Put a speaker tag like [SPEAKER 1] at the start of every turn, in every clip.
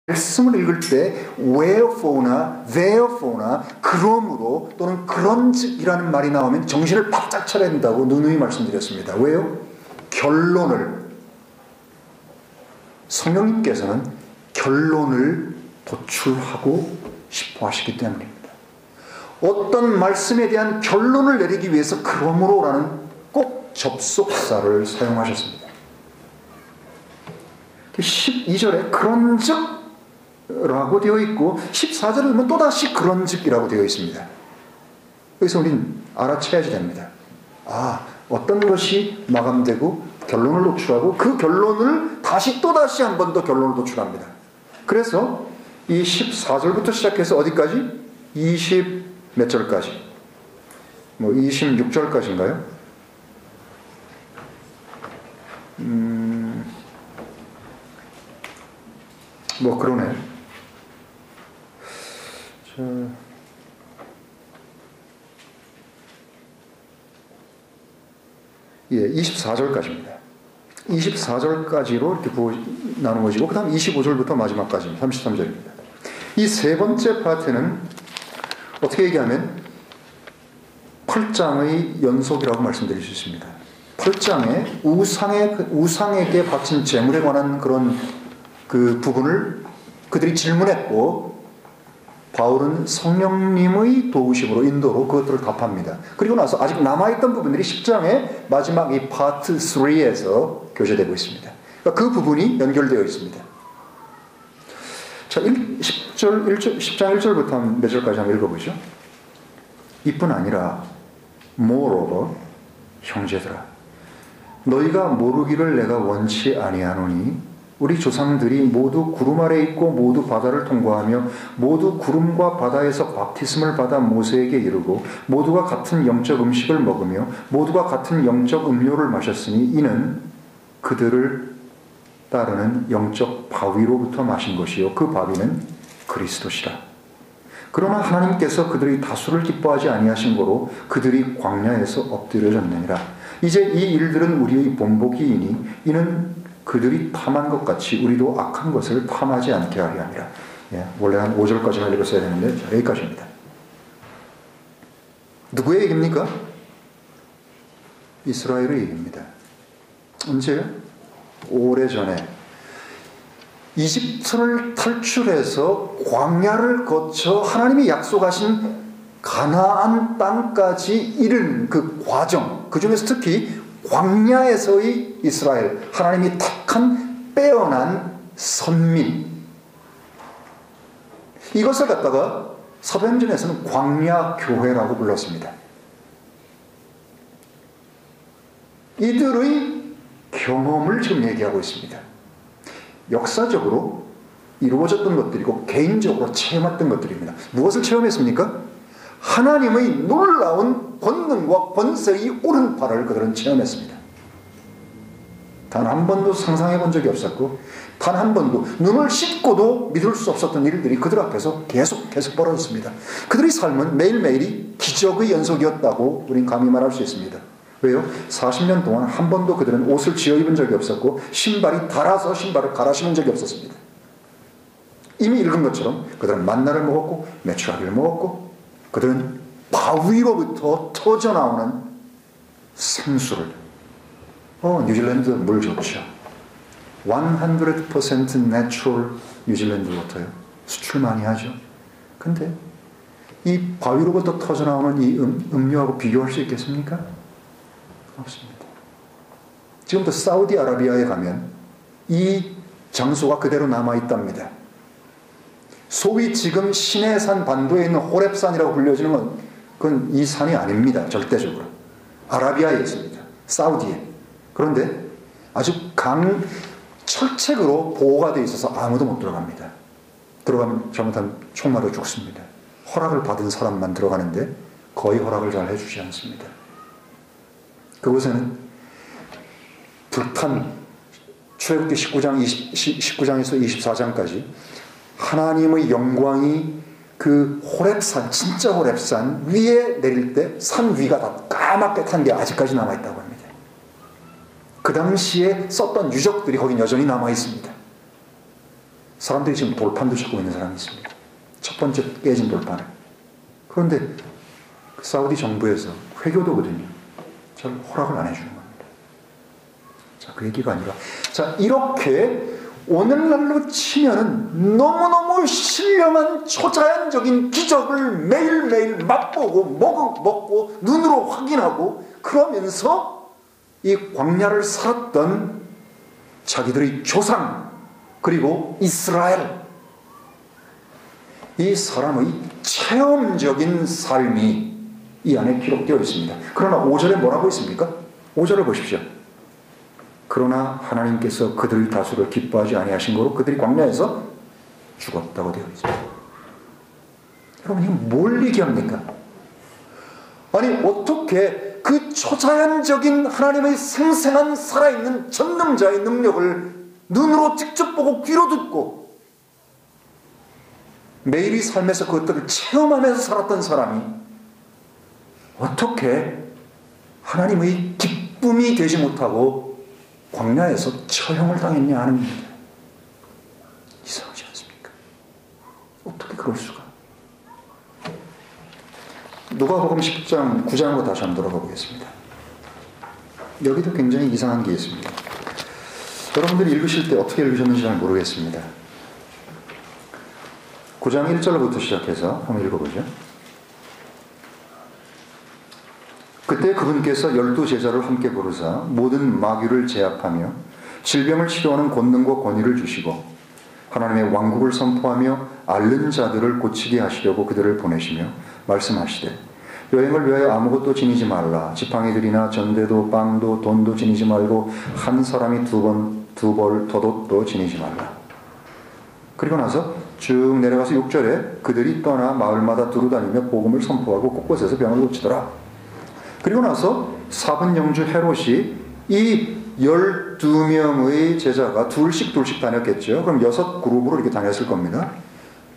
[SPEAKER 1] 말씀을 읽을 때 wherefore나 therefore나 그러므로 또는 그런즉이라는 말이 나오면 정신을 바짝 차려야 된다고 누누이 말씀드렸습니다. 왜요? 결론을, 성령님께서는 결론을 도출하고 싶어 하시기 때문입니다. 어떤 말씀에 대한 결론을 내리기 위해서 그러므로라는 꼭 접속사를 사용하셨습니다. 12절에 그런즉 라고 되어 있고 14절에 보면 또다시 그런즉이라고 되어 있습니다. 여기서 우리는 알아채야지 됩니다. 어떤 것이 마감되고 결론을 도출하고 그 결론을 다시 또다시 한 번 더 결론을 도출합니다. 그래서 이 14절부터 시작해서 어디까지? 20 몇 절까지? 26절까지인가요? 그러네. 24절까지입니다. 24절까지로 이렇게 나누어지고, 그 다음 25절부터 마지막까지입니다. 33절입니다. 이 세 번째 파트는 어떻게 얘기하면 8장의 연속이라고 말씀드릴 수 있습니다. 8장에 우상에게 바친 제물에 관한 그런 그 부분을 그들이 질문했고, 바울은 성령님의 도우심으로 인도로 그것들을 답합니다. 그리고 나서 아직 남아있던 부분들이 10장의 마지막 이 파트 3에서 교제되고 있습니다. 그러니까 그 부분이 연결되어 있습니다. 자, 10장 1절부터 몇 절까지 한번 읽어보죠. 이뿐 아니라 moreover 형제들아, 너희가 모르기를 내가 원치 아니하노니 우리 조상들이 모두 구름 아래 있고 모두 바다를 통과하며 모두 구름과 바다에서 바티즘을 받아 모세에게 이르고 모두가 같은 영적 음식을 먹으며 모두가 같은 영적 음료를 마셨으니 이는 그들을 따르는 영적 바위로부터 마신 것이요 그 바위는 그리스도시라. 그러나 하나님께서 그들의 다수를 기뻐하지 아니하신 거로 그들이 광야에서 엎드려졌느니라. 이제 이 일들은 우리의 본보기이니 이는 그들이 탐한 것 같이 우리도 악한 것을 탐하지 않게 하려 함이라. 원래 한 5절까지만 읽었어야 되는데 여기까지입니다. 누구의 얘기입니까? 이스라엘의 얘기입니다. 언제요? 오래전에 이집트를 탈출해서 광야를 거쳐 하나님이 약속하신 가나안 땅까지 이른 그 과정, 그 중에서 특히 광야에서의 이스라엘, 하나님이 택한 빼어난 선민, 이것을 갖다가 사도행전에서는 광야교회라고 불렀습니다. 이들의 경험을 지금 얘기하고 있습니다. 역사적으로 이루어졌던 것들이고 개인적으로 체험했던 것들입니다. 무엇을 체험했습니까? 하나님의 놀라운 권능과 권세의 오른팔을 그들은 체험했습니다. 단 한 번도 상상해 본 적이 없었고 단 한 번도 눈을 씻고도 믿을 수 없었던 일들이 그들 앞에서 계속 벌어졌습니다. 그들의 삶은 매일매일이 기적의 연속이었다고 우린 감히 말할 수 있습니다. 왜요? 40년 동안 한 번도 그들은 옷을 지어 입은 적이 없었고 신발이 닳아서 신발을 갈아 신은 적이 없었습니다. 이미 읽은 것처럼 그들은 만나를 먹었고 메추라기를 먹었고 그들은 바위로부터 터져나오는 생수를, 뉴질랜드 물 좋죠. 100% 내추럴 뉴질랜드 워터요. 수출 많이 하죠. 근데 이 바위로부터 터져나오는 이 음료하고 비교할 수 있겠습니까? 없습니다. 지금도 사우디아라비아에 가면 이 장소가 그대로 남아있답니다. 소위 지금 시내산 반도에 있는 호렙산이라고 불려지는 건 그건 이 산이 아닙니다. 절대적으로. 아라비아에 있습니다. 사우디에. 그런데 아주 철책으로 보호가 되어 있어서 아무도 못 들어갑니다. 들어가면 잘못하면 총 맞아 죽습니다. 허락을 받은 사람만 들어가는데 거의 허락을 잘 해주지 않습니다. 그곳에는 불탄 출애굽기 19장에서 24장까지 하나님의 영광이 그 호렙산, 진짜 호렙산 위에 내릴 때 산 위가 다 까맣게 탄 게 아직까지 남아있다고 합니다. 그 당시에 썼던 유적들이 거긴 여전히 남아있습니다. 사람들이 지금 돌판도 찾고 있는 사람이 있습니다. 첫 번째 깨진 돌판을. 그런데 그 사우디 정부에서 회교도거든요. 잘 허락을 안 해주는 겁니다. 자, 그 얘기가 아니라, 자, 이렇게 오늘날로 치면은 너무너무 신령한 초자연적인 기적을 매일매일 맛보고 먹고 눈으로 확인하고 그러면서 이 광야를 살았던 자기들의 조상 그리고 이스라엘, 이 사람의 체험적인 삶이 이 안에 기록되어 있습니다. 그러나 5절에 뭐라고 있습니까? 5절을 보십시오. 그러나 하나님께서 그들의 다수를 기뻐하지 아니하신 거로 그들이 광야에서 죽었다고 되어 있습니다. 여러분, 이거 뭘 얘기합니까? 아니, 어떻게 그 초자연적인 하나님의 생생한 살아있는 전능자의 능력을 눈으로 직접 보고 귀로 듣고 매일의 삶에서 그것들을 체험하면서 살았던 사람이 어떻게 하나님의 기쁨이 되지 못하고 광야에서 처형을 당했냐 하는 문제. 이상하지 않습니까? 어떻게 그럴 수가? 누가복음 10장 9장으로 다시 한번 돌아가 보겠습니다. 여기도 굉장히 이상한 게 있습니다. 여러분들이 읽으실 때 어떻게 읽으셨는지 잘 모르겠습니다. 9장 1절부터 시작해서 한번 읽어보죠. 그때 그분께서 12제자를 함께 부르사 모든 마귀를 제압하며 질병을 치료하는 권능과 권위를 주시고 하나님의 왕국을 선포하며 앓는 자들을 고치게 하시려고 그들을 보내시며 말씀하시되 여행을 위하여 아무것도 지니지 말라. 지팡이들이나 전대도 빵도 돈도 지니지 말고 한 사람이 두 벌 덧옷도 지니지 말라. 그리고 나서 쭉 내려가서 6절에 그들이 떠나 마을마다 두루다니며 복음을 선포하고 곳곳에서 병을 고치더라. 그리고 나서 4분 영주 헤롯이 이 12명의 제자가 둘씩 다녔겠죠. 그럼 6그룹으로 이렇게 다녔을 겁니다.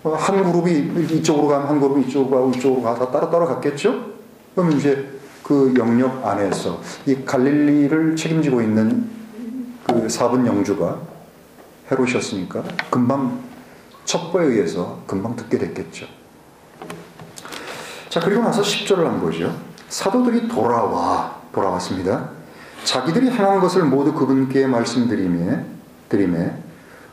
[SPEAKER 1] 한 그룹이 이쪽으로 가면 한 그룹이 이쪽으로 가다 따로 갔겠죠. 그럼 이제 그 영역 안에서 이 갈릴리를 책임지고 있는 그 4분 영주가 헤롯이었으니까 금방 첩보에 의해서 금방 듣게 됐겠죠. 자, 그리고 나서 10절을 한번 보죠. 사도들이 돌아왔습니다. 자기들이 행한 것을 모두 그분께 말씀드리매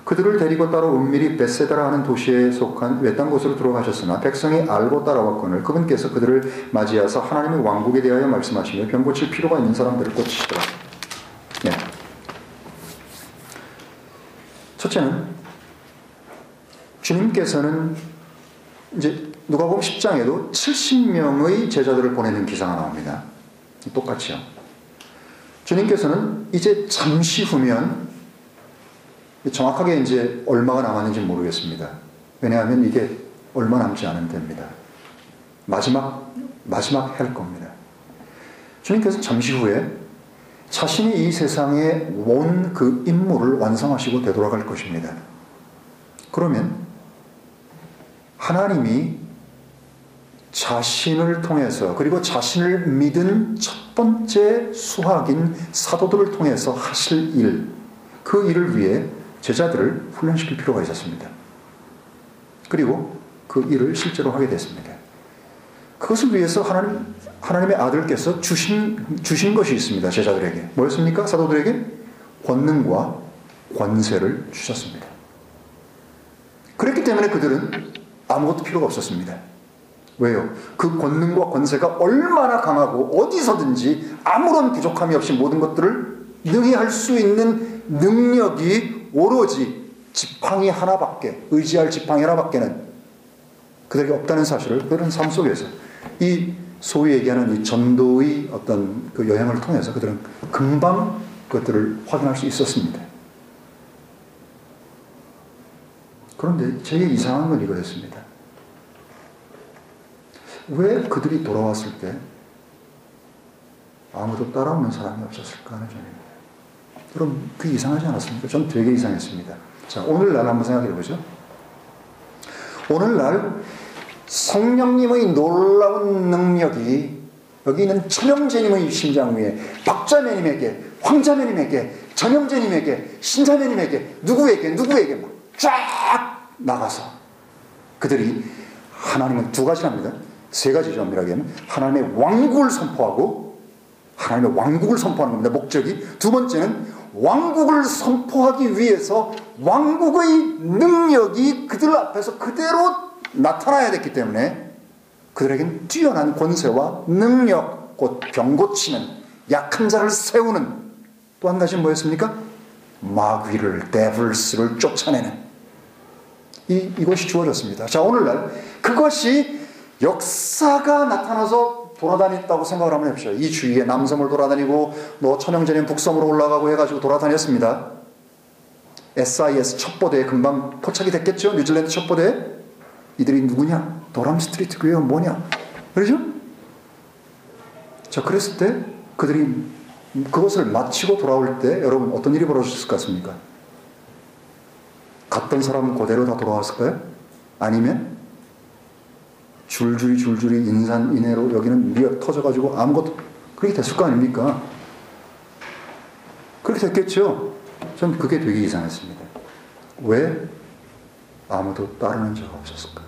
[SPEAKER 1] 그들을 데리고 따로 은밀히 벳세다라 하는 도시에 속한 외딴 곳으로 들어가셨으나 백성이 알고 따라왔거늘 그분께서 그들을 맞이하사 하나님의 왕국에 대하여 말씀하시며 병 고칠 필요가 있는 사람들을 고치시더라. 네. 첫째는 주님께서는 이제 누가복음 10장에도 70명의 제자들을 보내는 기사가 나옵니다. 똑같이요. 주님께서는 이제 잠시 후면 정확하게 이제 얼마가 남았는지 모르겠습니다. 왜냐하면 이게 얼마 남지 않은 때입니다. 마지막 할 겁니다. 주님께서는 잠시 후에 자신이 이 세상에 온 그 임무를 완성하시고 되돌아갈 것입니다. 그러면 하나님이 자신을 통해서 그리고 자신을 믿은 첫 번째 수학인 사도들을 통해서 하실 일, 그 일을 위해 제자들을 훈련시킬 필요가 있었습니다. 그리고 그 일을 실제로 하게 됐습니다. 그것을 위해서 하나님의 아들께서 주신 것이 있습니다. 제자들에게. 뭐였습니까? 사도들에게 권능과 권세를 주셨습니다. 그렇기 때문에 그들은 아무것도 필요가 없었습니다. 왜요? 그 권능과 권세가 얼마나 강하고 어디서든지 아무런 부족함이 없이 모든 것들을 능히 할 수 있는 능력이 오로지 지팡이 하나밖에, 의지할 지팡이 하나밖에는 그들에게 없다는 사실을 그들은 삶 속에서 이 소위 얘기하는 이 전도의 어떤 그 여행을 통해서 그들은 금방 그것들을 확인할 수 있었습니다. 그런데 제게 이상한 건 이거였습니다. 왜 그들이 돌아왔을 때 아무도 따라오는 사람이 없었을까 하는 점입니다. 여러분, 그게 이상하지 않았습니까? 전 되게 이상했습니다. 자, 오늘날 한번 생각해 보죠. 오늘날 성령님의 놀라운 능력이 여기 있는 천영재님의 심장 위에 박자매님에게, 황자매님에게, 전영재님에게, 신자매님에게, 누구에게 막 쫙 나가서 그들이 하나님은 두 가지랍니다. 세 가지죠. 엄밀하게 하면 하나님의 왕국을 선포하고 하나님의 왕국을 선포하는 겁니다. 목적이. 두 번째는 왕국을 선포하기 위해서 왕국의 능력이 그들 앞에서 그대로 나타나야 됐기 때문에 그들에겐 뛰어난 권세와 능력, 곧 병 고치는, 약한 자를 세우는, 또 한 가지는 뭐였습니까? 마귀를, 데블스를 쫓아내는 이것이 주어졌습니다. 자, 오늘날 그것이 역사가 나타나서 돌아다녔다고 생각을 한번 해보시죠. 이 주위에 남섬을 돌아다니고 천영전인 북섬으로 올라가고 해가지고 돌아다녔습니다. SIS 첩보대에 금방 포착이 됐겠죠. 뉴질랜드 첩보대. 이들이 누구냐? 도람 스트리트 교회가 뭐냐? 그러죠? 자, 그랬을 때 그들이 그것을 마치고 돌아올 때 여러분 어떤 일이 벌어졌을 것 같습니까? 갔던 사람은 그대로 다 돌아왔을까요? 아니면 줄줄이 인산인해로 여기는 미어 터져가지고 아무것도, 그렇게 됐을 거 아닙니까? 그렇게 됐겠죠? 전 그게 되게 이상했습니다. 왜 아무도 따르는 자가 없었을까?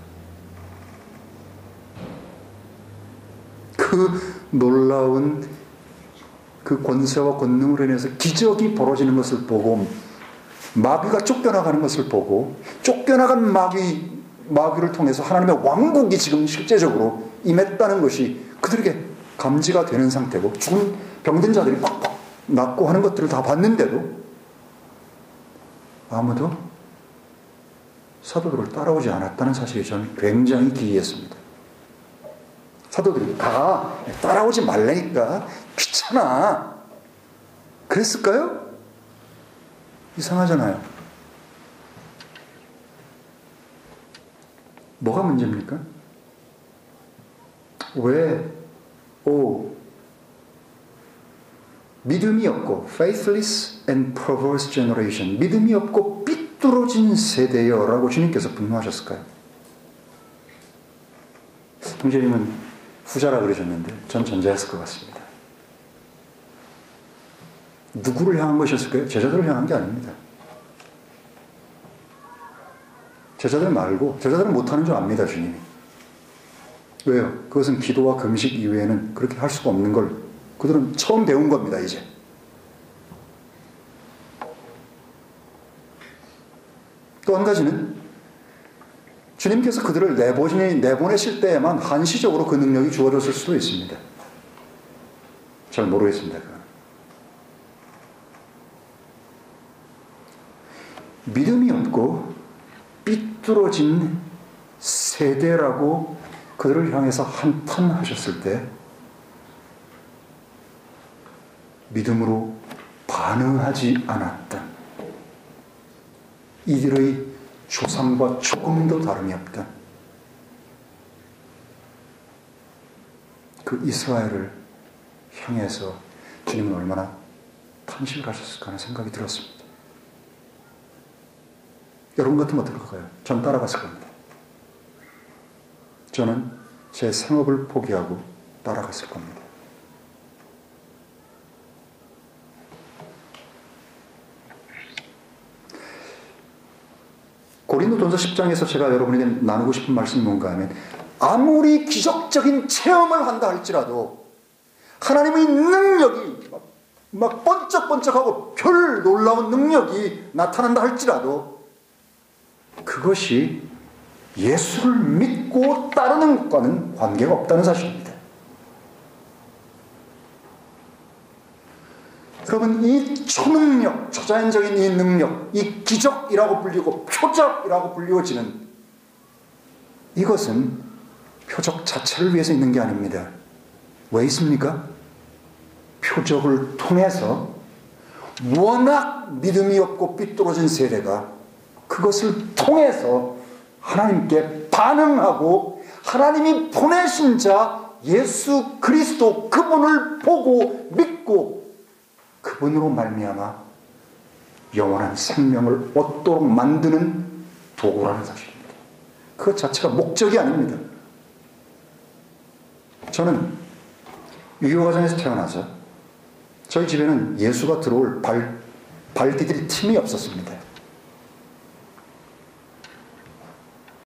[SPEAKER 1] 그 놀라운 그 권세와 권능으로 인해서 기적이 벌어지는 것을 보고, 마귀가 쫓겨나가는 것을 보고, 쫓겨나간 마귀를 통해서 하나님의 왕국이 지금 실제적으로 임했다는 것이 그들에게 감지가 되는 상태고, 죽은 병든 자들이 팍팍 낫고 하는 것들을 다 봤는데도 아무도 사도들을 따라오지 않았다는 사실이 저는 굉장히 기이했습니다. 사도들이 따라오지 말라니까, 귀찮아, 그랬을까요? 이상하잖아요. 뭐가 문제입니까? 왜 믿음이 없고 faithless and perverse generation, 믿음이 없고 삐뚤어진 세대여 라고 주님께서 분노하셨을까요? 형제님은 후자라 그러셨는데 전 전자였을 것 같습니다. 누구를 향한 것이었을까요? 제자들을 향한 게 아닙니다. 제자들 말고, 제자들은 못하는 줄 압니다, 주님이. 왜요? 그것은 기도와 금식 이외에는 그렇게 할 수가 없는 걸 그들은 처음 배운 겁니다, 이제. 또 한 가지는 주님께서 그들을 내보내실 때에만 한시적으로 그 능력이 주어졌을 수도 있습니다. 잘 모르겠습니다, 그건. 믿음이 없고 삐뚤어진 세대라고 그들을 향해서 한탄하셨을 때 믿음으로 반응하지 않았던 이들의 조상과 조금도 다름이 없던 그 이스라엘을 향해서 주님은 얼마나 탄식을 하셨을까 하는 생각이 들었습니다. 여러분 같으면 어떨까요? 전 따라갔을 겁니다. 저는 제 생업을 포기하고 따라갔을 겁니다. 고린도전서 10장에서 제가 여러분에게 나누고 싶은 말씀이 뭔가 하면, 아무리 기적적인 체험을 한다 할지라도 하나님의 능력이 막 번쩍번쩍하고 별 놀라운 능력이 나타난다 할지라도 그것이 예수를 믿고 따르는 것과는 관계가 없다는 사실입니다. 여러분, 이 초능력, 초자연적인 이 능력, 이 기적이라고 불리고 표적이라고 불리워지는 이것은 표적 자체를 위해서 있는 게 아닙니다. 왜 있습니까? 표적을 통해서 워낙 믿음이 없고 삐뚤어진 세대가 그것을 통해서 하나님께 반응하고 하나님이 보내신 자 예수 그리스도 그분을 보고 믿고 그분으로 말미암아 영원한 생명을 얻도록 만드는 도구라는 사실입니다. 그 자체가 목적이 아닙니다. 저는 유교 가정에서 태어나서 저희 집에는 예수가 들어올 발 디딜 틈이 없었습니다.